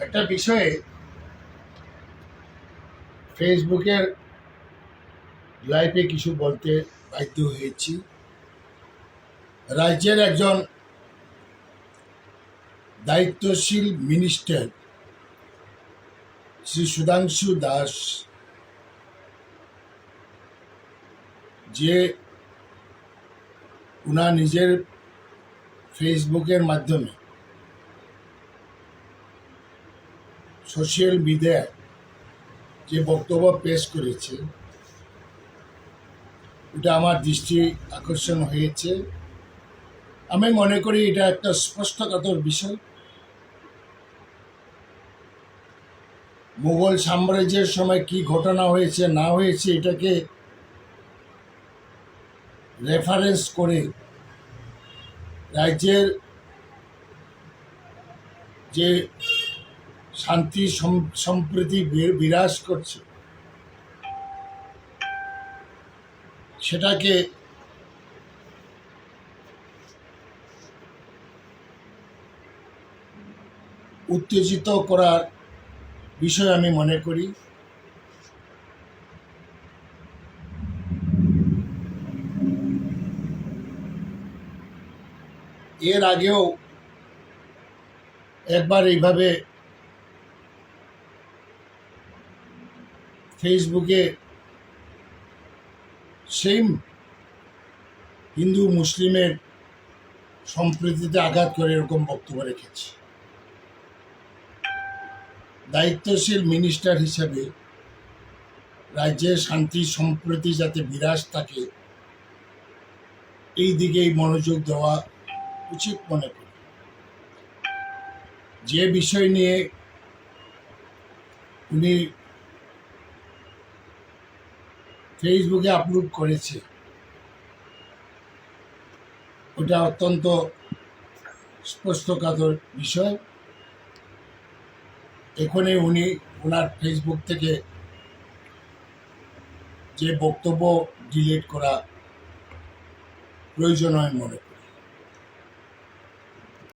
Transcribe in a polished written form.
একটা বিষয়ে ফেসবুকের লাইভে কিছু বলতে বাধ্য হয়েছি। রাজ্যের একজন দায়িত্বশীল মিনিস্টার শ্রী সুধাংশু দাস, যে উনার নিজের ফেসবুকের মাধ্যমে সোশ্যাল মিডিয়ায় যে বক্তব্য পেশ করেছে, এটা আমার দৃষ্টি আকর্ষণ হয়েছে। আমি মনে করি এটা একটা স্পষ্টকাতর বিষয়। মুঘল সাম্রাজ্যের সময় কি ঘটনা হয়েছে না হয়েছে এটাকে রেফারেন্স করে রাজ্যের যে শান্তি সম্প্রীতি বিরাজ করছে সেটাকে উত্তেজিত করার বিষয় আমি মনে করি। এর আগেও একবার এইভাবে ফেসবুকে সেম হিন্দু মুসলিমের সম্প্রীতিতে আঘাত করে এরকম বক্তব্য রেখেছে। দায়িত্বশীল মিনিস্টার হিসেবে রাজ্যের শান্তি সম্প্রীতি যাতে বিরাজ থাকে এই দিকেই মনোযোগ দেওয়া উচিত মনে করি। যে বিষয় নিয়ে উনি ফেসবুকে আপলোড করেছে ওটা অত্যন্ত স্পষ্টকাতর বিষয়। এখনই উনি ওনার ফেসবুক থেকে যে বক্তব্য ডিলিট করা প্রয়োজন হয় মনে করি।